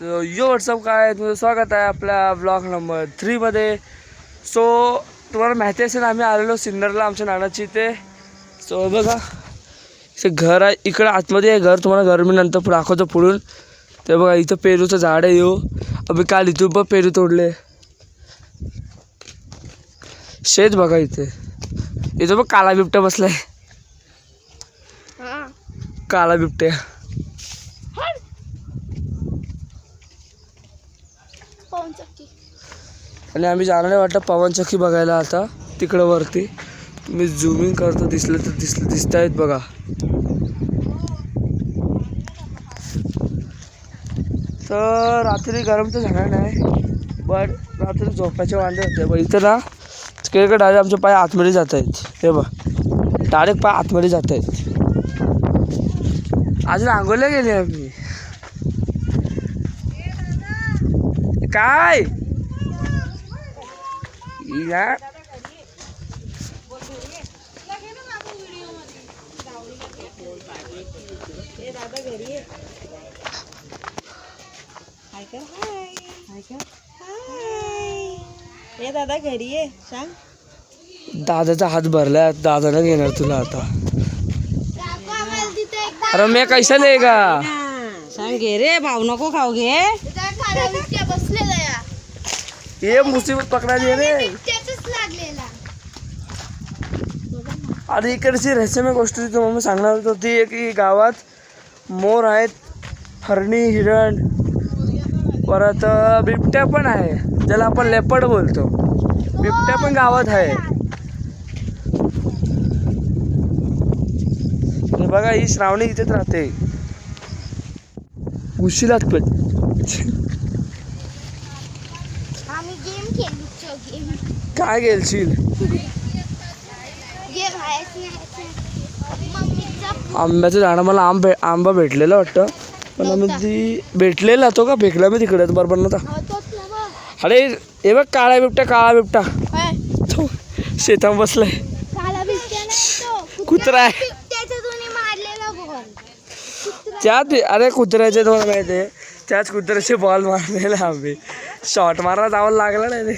यो WhatsApp काय तुझं स्वागत आहे आपल्या ब्लॉग नंबर 3 मध्ये. सो तुम्हाला माहिती असेल आम्ही आलेलो सिन्नरला आमच्या नानाची इथे. सो बघा ते घर आहे इकडं आतमध्ये आहे घर. तुम्हाला घर मी नंतर दाखवतो पुढून. ते बघा इथं पेरूचं झाड आहे. यो अभि काल इथून पण पेरू तोडले. शेत बघा इथे. इथं बघ काला बिबट्या बसलाय. काला बिबट्या. आणि आम्ही जाणार वाटतं पवनचक्की बघायला आता तिकडं वरती. तुम्ही झूमिंग करतो दिसत आहेत बघा. तर रात्री गरम तर झाला नाही बट रात्री झोपायचे वांदे होते. बघ इथं ना तिकडे डायरेक्ट आमचे पाय आतमध्ये जात आहेत. हे बघ डायरेक्ट पाय आतमध्ये जात आहेत. अजून आंघोळला गेले आम्ही. काय या दादा घरी ये सांग. दादाचा हात भरला. दादाला घेणार तुला आता. अरे मी कैसा लेगा सांग घे रे भाऊ नको खाऊ घे. ये मुसीबत पकडायली रे. आणि इकडची रहस्यमय गोष्ट तुम्हाला सांगणार होती की गावात मोर आहेत, हरणी, हिरण, परत बिबट्या पण आहे ज्याला आपण लेपर्ड बोलतो. बिबट्या पण गावात आहे. बघा ही श्रावणी इथेच राहते. उशिलात पण काय गेलशील. आंब्याचं झाडं मला आंबा भेटलेला वाटतं पण आम्ही ती भेटलेला तो का फेकला मी तिकडे बरोबर नव्हता. अरे हे बघ काळा बिबट्या शेतात बसलाय. कुत्रा आहे त्यात. अरे कुत्र्याचे तुम्हाला माहिती आहे त्याच कुत्र्याचे बॉल मारलेला आम्ही. शॉट मारायला जावं लागला नाही ते.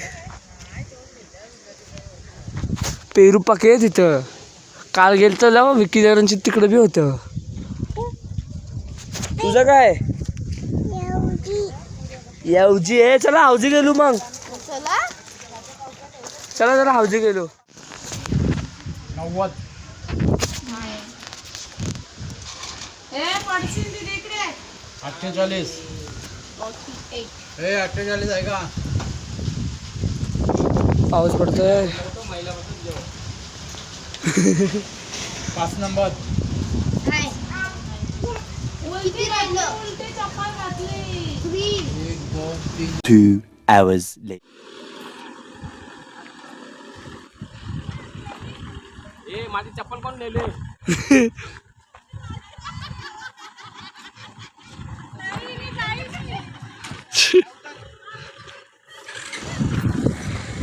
पेरू पके तिथं काल गेलं तर लाव विकी जरांची तिकडं बी होतं. तुझं काय यावजी आहे. चला हावजी गेलो मग. चला जरा हावजी गेलो. 90 48 48 आहे का. पाऊस पडतोय. 5 नंबर. 2 hours later. ए माझी चप्पल कोण नेले.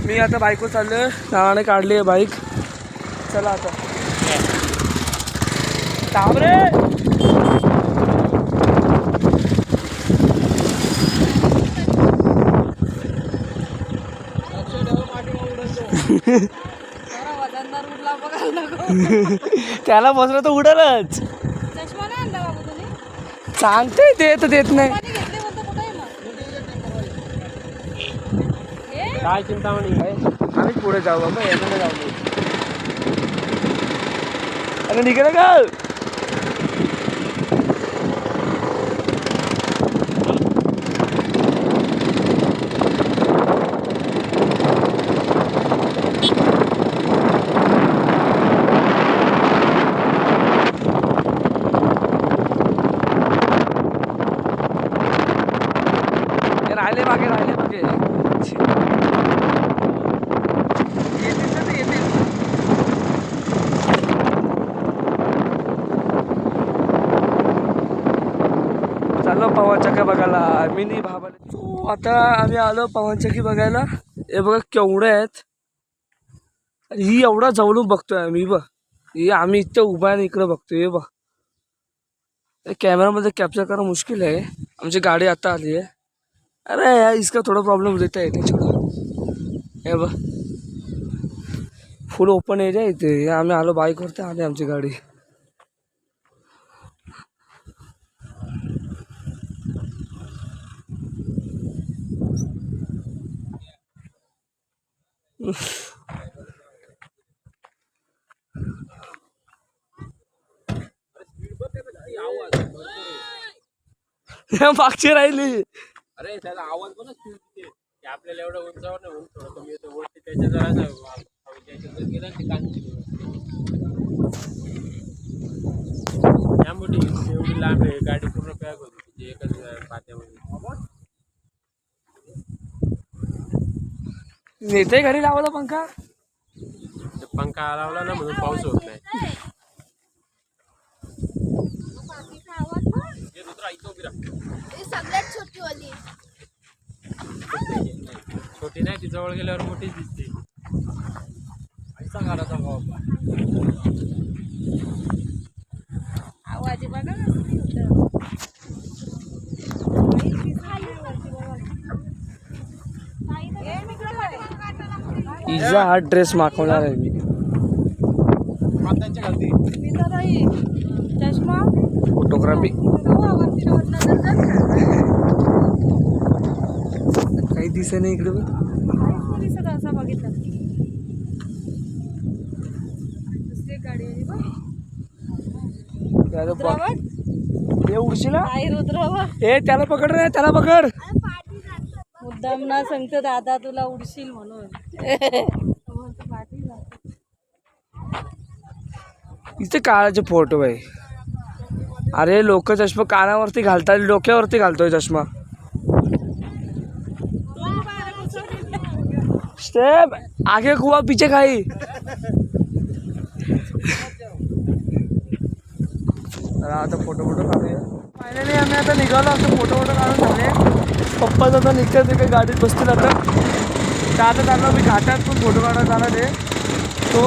मी आता बाईकवर चाललोय. नावाने काढली आहे बाईक. चला आता थांब रे. त्याला बसलं तर उडलच. सांगते ते तर देत नाही. काय चिंतामणी काय. आम्ही पुढे जाऊ बाबा याकडे जाऊ. अरे निघालं का. राहिले बागे चाललो पवनचक्की बघायला. मिनी भाबाला. आता आम्ही आलो पवनचक्की बघायला. हे बघा केवढे आहेत. ही एवढा जवळून बघतोय आम्ही. बघ ही आम्ही इथं उभा आहे इकडे बघतोय. हे बघ कॅमेरामध्ये कॅप्चर करणं मुश्किल आहे. आमची गाडी आता आली आहे. अरे यार इसका थोड़ा प्रॉब्लेम रहता है नहीं छोड़ा हे बघ फुल ओपन एरिया इथे आम्ही आलो बाईकवरती आली आमची गाडी मागची राहिली अरे त्याला आवाज पण आपल्याला एवढं उंचावर नाही होऊन थोडं कमी येतं वरती त्याच्या जरा गेला ते कान या मोठी एवढी लांब आहे गाडी पूर्ण पॅक होती म्हणजे एकच पात्यामध्ये नेते घरी लावला पंखा पंखा लावला ना म्हणून पाऊस होत नाही सगळ्यात छोटी वाली छोटी नाही ती जवळ गेल्यावर मोठीच दिसते ऐसा घराचा बाबा आवाज बघा इजा हा ड्रेस मागवणार आहे मी मातांच्या घालती चष्मा फोटोग्राफी काही दिसत नाही इकडे बघ. दिसत असा बघितला दुसरी गाडी आली बघ. त्याला रुद्रावर? हे उडशील हा? आई रुद्रावर ए त्याला पकड रे त्याला पकड मुद्दाम ना सांगतो दादा तुला उडशील म्हणून इथे काळाचे फोटो आहे अरे लोक चष्मा कानावरती घालतात डोक्यावरती घालतोय चष्मा स्टेप आगे कुआ पीछे खाई आता फोटो काढूया फायनली आम्ही आता निघालो आता फोटो काढून झाले पप्पा आता निघतात ते काही गाडीत बसतील आता तर आता त्यांना मी घाटात पण फोटो काढायला जाणार आहे तो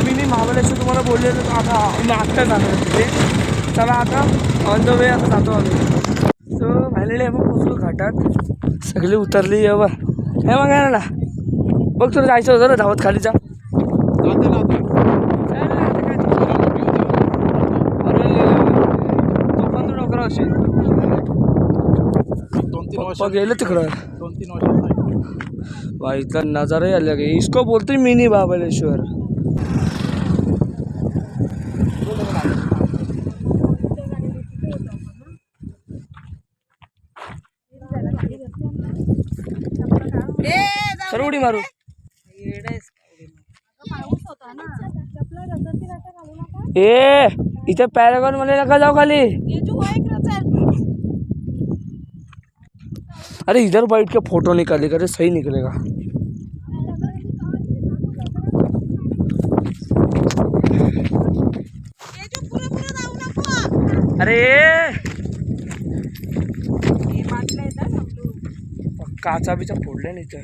मिनी महाबळेश्वर तुम्हाला बोललेलं तर आता मी आत्ता जाणार आहे तिथे चला आता ऑन द वे आता जातो आम्ही सो फायनली आम्ही पोचलो घाटात सगळी उतरली हे मग आहे ना बघ तुला जायचं होतं ना धावत खाली जा पप्पा गेले तिकडं 2-3 वर्ष भाई इतना नज़ारा ही अलग है इसको बोलते हैं मिनी महाबलेश्वर सर उडी मारू ए इथे पॅरागॉन मध्ये नका जाऊ खाली अरे इधर बैठ के फोटो निकालेगा अरे सही निकलेगा अरे काचा बिचा फोडले नाही तर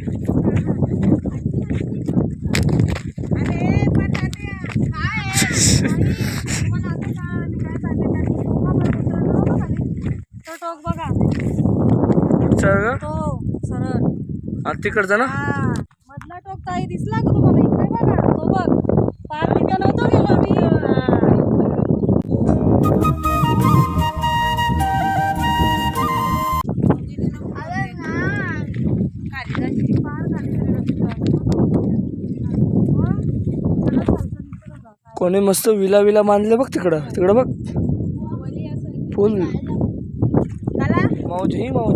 टोक बघा चल तो सरळ तिकडचा ना मधला टोक ताई दिसला का तुम्हाला इकडे बघा तो बघ पार तिथं नव्हतं गेलो मी कोणी मस्त विला बांधले बघ तिकडं बघ फुल मौज ही मौज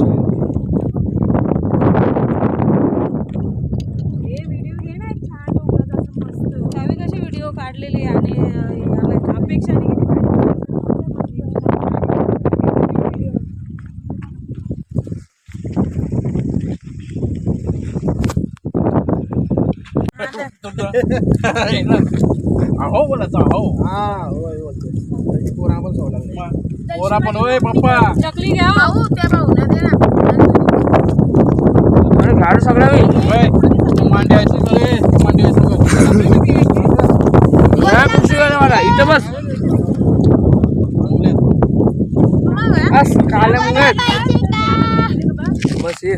त्यावेळी कसे व्हिडिओ काढलेले आणि अपेक्षा अहो बोलायचं अहो पोरा पण होय पप्पा चकली घ्या भाऊ त्या भाऊला दे ना अरे गाड सगळ्या मांडी आहे मांडी मला इथं बस काल बस ये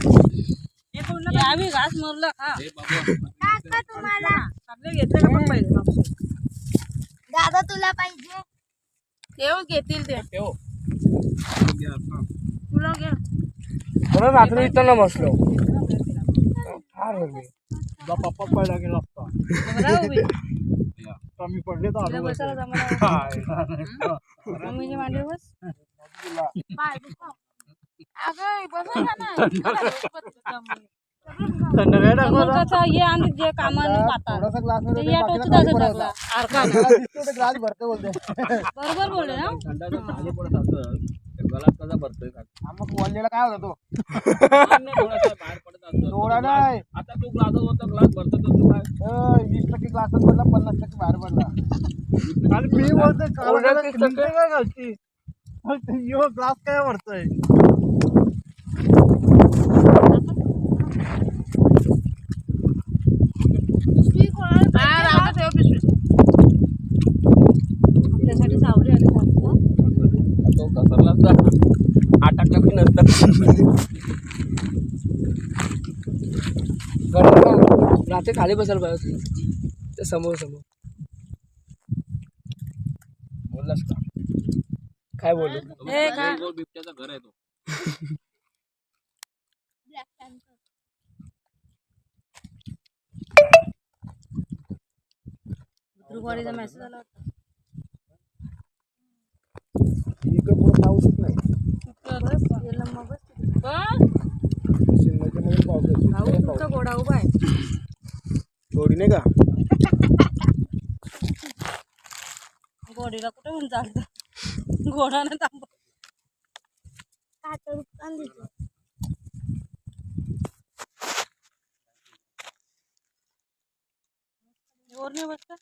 आम्ही घास मोरला खा काका तुम्हाला आपले घेतले का पण पाहिजे मागचे. दादा तुला पाहिजे तेव्हा घेतील ते ठेव. तुला घे म्हणून रात्री इथं ना बसलो फार होते. तुझा पप्पा पहिला गेला असता. राहू बी. मी पडले तर तिला बसायला जमणार. मम्मीच्या मांडीवर बस. पाय दुखा. अगं बसायला नाही मग कसं हे आणि जे कामानं पाहतात ते या टोचून असं लागला अर्कानं. बरोबर बोलले ना. थंडाचं पाणी पडत असतं तर गलास कसा भरतोय का? काय होता तो पाणी थोडासा बाहेर पडत असतं. थोडा नाही. आता तू ग्लास होता ग्लास भरतो तर तू काय 20% क्लासात पडला 50% बाहेर पडला आणि मी बोलतोय ओरडा 30% काय घालती ग्लास काय भरतोय आपल्यासाठी सावली आली ना. तो घसरला असता आटाकला पण नसतं. रात्री खाली बसायला पाहिजे त्या समोर बोललास का? काय बोलू हे का? गोल बिबट्याचं घर आहे तो. ब्लॅक पॅन्थर ध्रुववाडीचा मेसेज आला होता. इकडे पुढे पाऊसच नाही गेलं मग बस तिथे. बस. शिमल्याच्या मध्ये पाऊस आहे. भाऊ तुमचा घोडा उभा आहे. थोडी नाही का घोडीला कुठे होऊन चालतं घोडाने थांब. काटर पण दिसतो वर नाही बसता.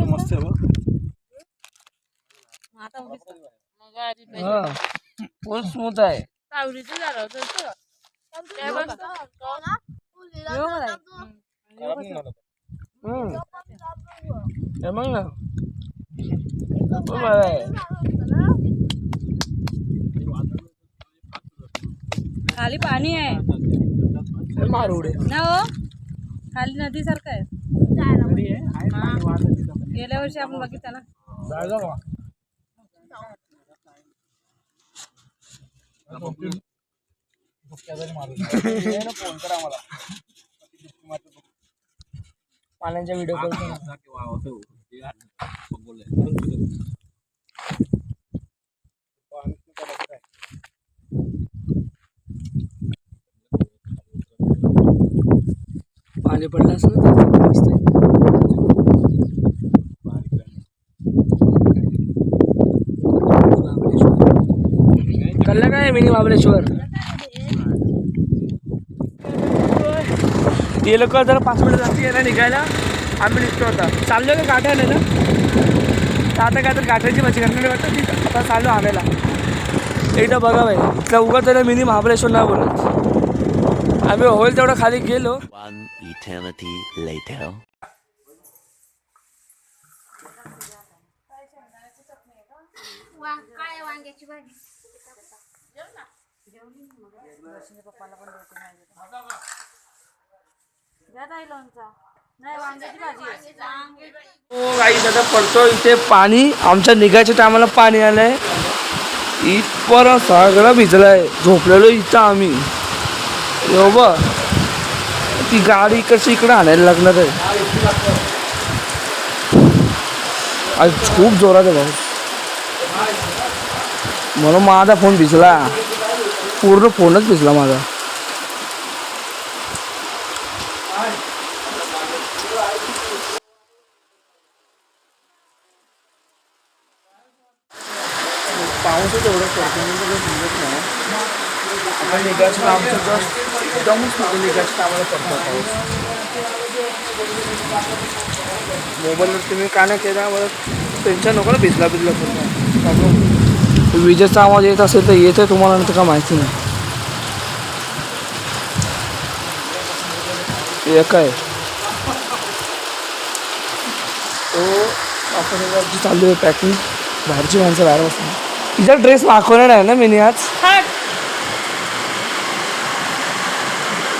मस्त आहे बघ. आता उभीच का? हा फुल स्मूथ आहे. सावलीचं झालं होतं तसं. काय बघ. येऊ खराब नाही झालं. हे मग ना बरं आहे. खाली पाणी आहे हे मारुडे ना हो. खाली नदी सारखं आहे. गेल्या वर्षी आपण बघितलं ना. जागा बा. फोन करा आम्हाला पाण्याच्या व्हिडिओ कॉल करा. किंवा होतो बोलले पाणी पडलं असं ना मस्त आहे. कळलं काय मिनी महाबळेश्वर ते लोक जरा 5 मिनिटं जाती यायला निघायला आम्ही निघतो होता चाललो का गाठ्याला ना तर आता काय तर गाठ्याची भाजी करणारी वाटतं ती आता चालू आणायला एकदा बघा बाई तर उगा त्याला मिनी महाबळेश्वर नाही बोलत आम्ही होईल तेवढं खाली गेलो. One eternity later. काय वांग्याची भाजी नाही वांग्याची भाजी आहे. हो गाई दादा पडतो इथे पाणी आमच्या निघायच्या टायमाला पाणी आलंय इथपर्यंत सगळं भिजलंय झोपलेलो इथं आम्ही येऊ बा ती गाडी कशी इकडे आणायला लागणार आहे आज खूप जोरात आहे भाऊ म्हणून माझा फोन भिजला पूर्ण फोनच भिजला माझा. पाऊसच एवढं पडतो आपण निघायचं आमचं जस्ट एकदमच निघायचं आम्हाला पडतो पाऊस. मोबाईलवर तुम्ही काय नाही केलं मला टेन्शन नको ना भिजला पूर्ण विजेचा आवाज येत असेल तर येते तुम्हाला नंतर का माहिती नाही. एक आहे तो आपण चालू आहे पॅकिंग बाहेरची माणसं बाहेर बसतात. तिचा ड्रेस मागवणार आहे ना मी आज.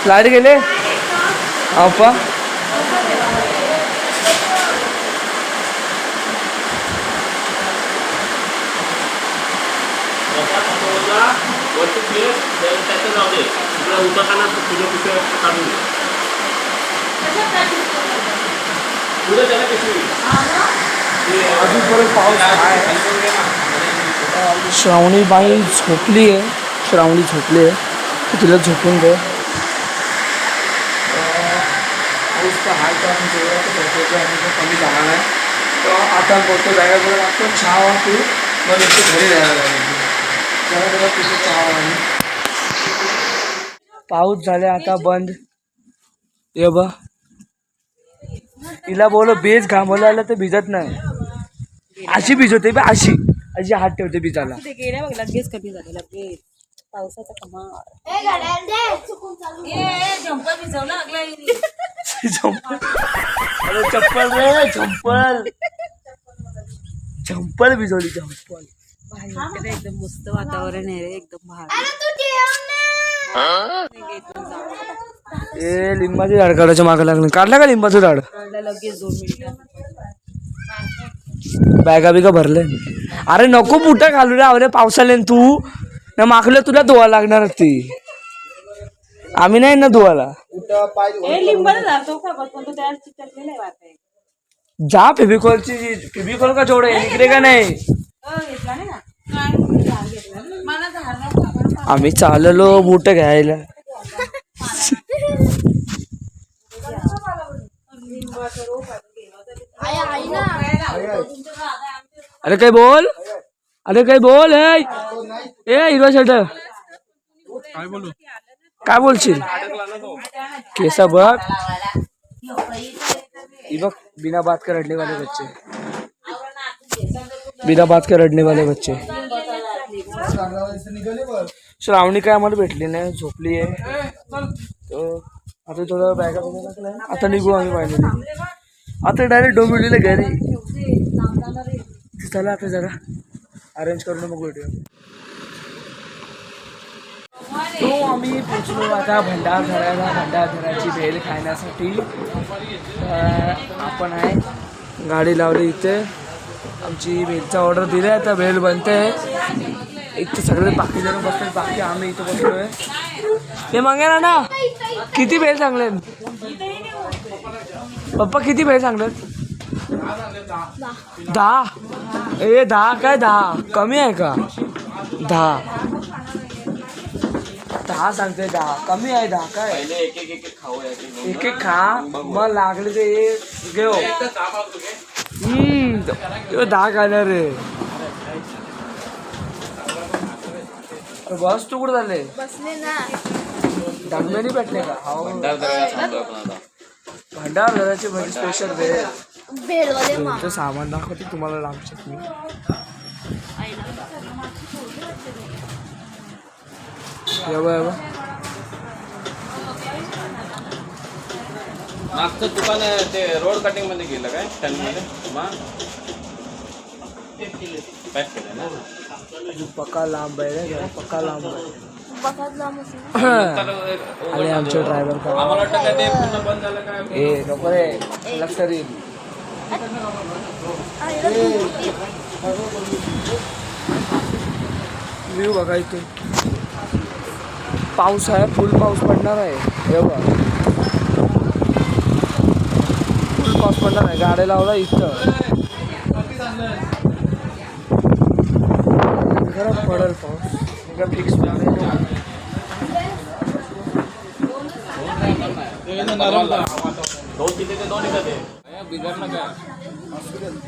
लाईट गेले अप्पा. वरती फिर, त्याचं जाऊ दे. तुला उतरताना तुझं पिशव्या काढून दे. पुढे त्याला पिशवी. अजून परत पाऊस आहे. श्रावणी बाई झोपली आहे. श्रावणी झोपली आहे तर तिला झोपून दे. पाऊस तर हाय तर आपण जेवढा कमी जाणार नाही. तर आता बोलतो जायला बरं लागतो चहा वाटू मग इथे घरी जायला लागेल. जरा तिथे चहा वाणी. पाऊस झाले आता बंद. ये बा तिला बोलो बेस घामवला आला तर भिजत नाही. अशी भिजवते बा अशी अशी हात ठेवते भिजायला. ते गेल्या बघ लगेच कमी झाले लगेच पावसाचा कमाल. जंपर भिजवला लागला अरे चप्पल रे चप्पल चप्पल भिजवली चप्पल. बाहेर एकदम मस्त वातावरण आहे रे एकदम भारी. ए लिंबाचे झाड काढायच्या मागे लागले. काढला का लिंबाचं झाड. लगेच 2 मिनिटं. बॅगा बिगा भरले. अरे नको बुटा घालू रे आवरे पावसाले. तू ना मागलं तुला धुवा लागणार ती. आम्ही नाही ना धुवाला. लिंबाचा झाड तो का बघ पण तो त्याला चिकटलेला आहे वाटतंय. जा फेबिकॉलची फेबिकॉल का जोड आहे इकडे का नाही. घेतला नाही ना मला झाड आम्ही चाललो बुट घ्यायला. अरे काय बोल. अरे काय बोल. ए हिरवा शर्ट काय बोलशील. केसा बघ. बघ बिना बात के रडने वाले बच्चे. बिना बात के रडने वाले बच्चे. श्रावणी काय आम्हाला भेटली नाही. झोपली आहे. आता थोडं बॅगा वगैरे आता निघू आम्ही पाहिजे. आता डायरेक्ट डोंबिवलीला घरी. चला आता जरा अरेंज करून मग भेटूया. तो आम्ही पोचलो आता भंडारदऱ्याला. भंडारदऱ्याची भेल खाण्यासाठी आपण आहे गाडी लावली इथे. आमची भेलचा ऑर्डर दिली आहे. आता भेल बनते. एक तर सगळे बाकी जण बसतात. बाकी आम्ही इथं बसलोय. ते मागे ना किती भेल सांगले पप्पा. किती भेल सांगले. 10. ए 10 काय 10 कमी आहे का. 10 सांगते. 10 कमी आहे. 10 काय एक एक खा मग लागले ते घेऊ. 10 खाणार रे. बस तू कुठं झाले. बसले ना दगमेनी भेटले का. हो भंडारदऱ्याची भजी स्पेशल रे. भेळवाले तुमचं सामान दाखवते तुम्हाला लांब चटणी. मागचं दुकान आहे ते रोड कटिंग मध्ये गेलं काय टनमध्ये पॅक केलं ना. पक्का लांब आहे रे. पक्का लांब आहे. आम्हाला आणि आमचे ड्रायव्हर का वाटतं काय ते पूर्ण बंद झालं काय. ए नको रे लक्षात येईल. व्ह्यू बघा इथे. पाऊस आहे. फुल पाऊस पडणार आहे. एवढा फुल पाऊस पडणार आहे. गाड्या लावला इथं. खरंच पडेल पाऊस. फिक्स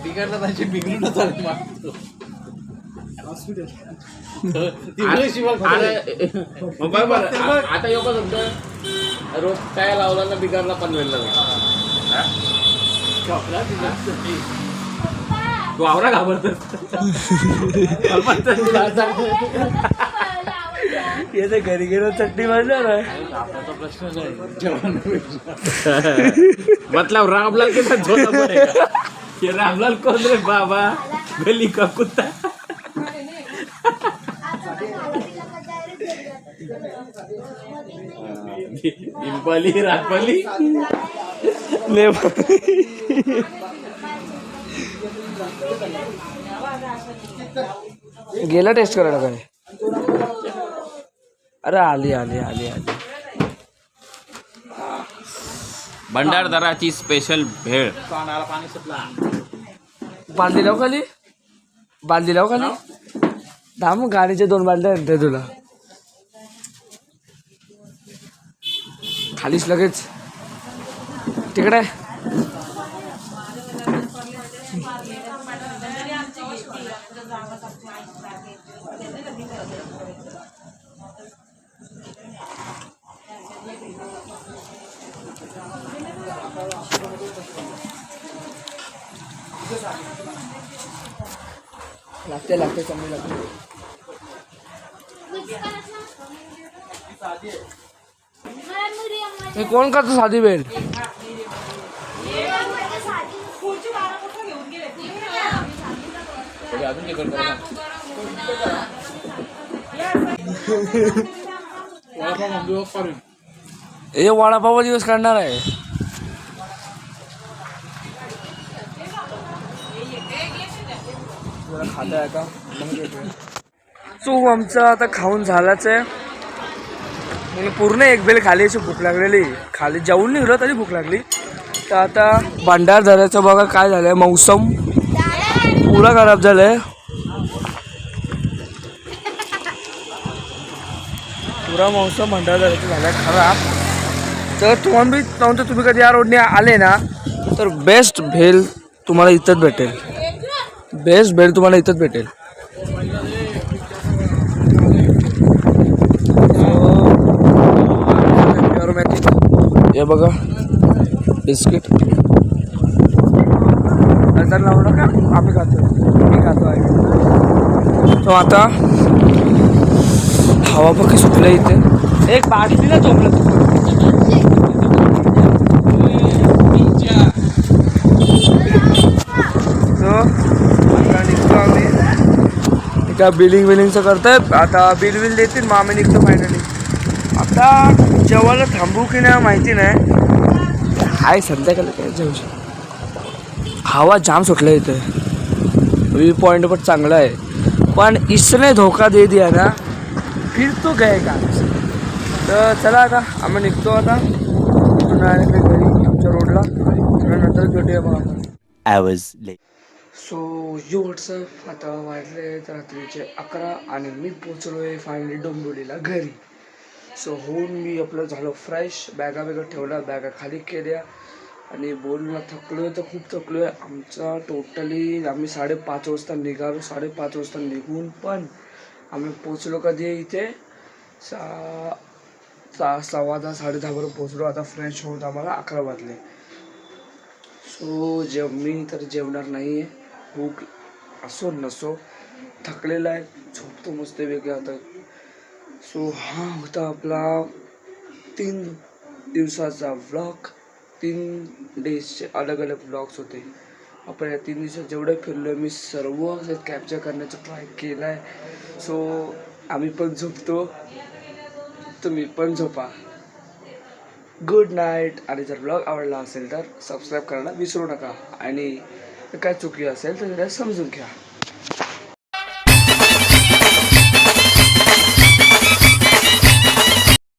बिघडलं त्याची बिघडून चालेल. आता योगा समजा रोज काय लावला ना बिघडला पण वेळ तू आवरा घाबरत. येते घरी गेलो चटणी मारणार आहे. प्रश्न नाही मतलब रामलाल के साथ झोला पड़ेगा. ये रामलाल कौन रे बाबा. गली का कुत्ता डिंपली रातपली गेला टेस्ट करायला काय? अरे आली आली आली आली. भंडारदराची स्पेशल भेळ. बांधली लाव खाली, बांधली लाव खाली. थांब, गाडीचे 2 बांधले आणते तुला खालीच लगेच तिकडे. लागते लागते चांगली लागते. हे कोण करतो साधी भेळ? हे वडापाव दिवस काढणार आहे. खाता आता सो आमचं आता खाऊन झालाच आहे. म्हणजे पूर्ण एक बेल खाली अशी भूक लागलेली, खाली जेवून निघलो तरी भूक लागली. तर आता भंडारदऱ्याचं बघा काय झालंय, मौसम पुरा खराब झालंय. पुरा मौसम भंडारदऱ्याचं झालाय खराब. तर तुम्ही कधी या रोडने आले ना तर बेस्ट भेल तुम्हाला इथंच भेटेल. बेस्ट भेल तुम्हाला इथंच भेटेल. हे बघा बिस्किट नंतर लावलं का आम्ही खातो, मी खातो आहे. तो आता हवा पक्की सुटलं इथे. एक बाटली ना झोपलं आता निघतो आम्ही. एका बिलिंगचं करतोय आता. बिल देतील मग आम्ही निघतो फायनली. आता जेवायला थांबू की नाही माहिती नाही. हाय संध्याकाळी काय जेवू. हवा जाम सुटलं इथे. व्यू पॉइंट पण चांगला आहे, पण इसने धोका दे दिया ना फिर तो गए का. तर चला आता आम्ही निघतो आता घरी आमच्या रोडला. नंतर भेटूया मग आपण. So you WhatsApp. आता वाजले रात्रीचे 11 आणि मी पोचलो आहे फायनली डोंबिवलीला घरी. सो होऊन मी आपलं झालो फ्रेश, बॅगा ठेवल्या, बॅगा खाली केल्या आणि बोलणं थकलो आहे तर खूप थकलो आहे. आमचा टोटली आम्ही 5:30 वाजता निघालो. 5:30 वाजता निघून पण आम्ही पोचलो कधी इथे 10:15 10:30 पोचलो. आता फ्रेश होऊन आम्हाला 11 वाजले. सो मी तर जेवणार नाही आहे. भूक असो नसो थकलेला आहे, झोपतो मस्त वेगळं आता. सो हा होता आपला 3 दिवसाचा व्लॉग. 3 डेजचे अलग अलग व्लॉग्स होते. आपण या 3 दिवसात जेवढं फिरलो मी सर्व कॅप्चर करण्याचा ट्राय केला आहे. सो आम्ही पण झोपतो, तुम्ही पण झोपा. Good night. आणि जर व्लॉग आवडला असेल तर सबस्क्राईब करायला विसरू नका. आणि काय चुकी असेल तर जरा समजून घ्या.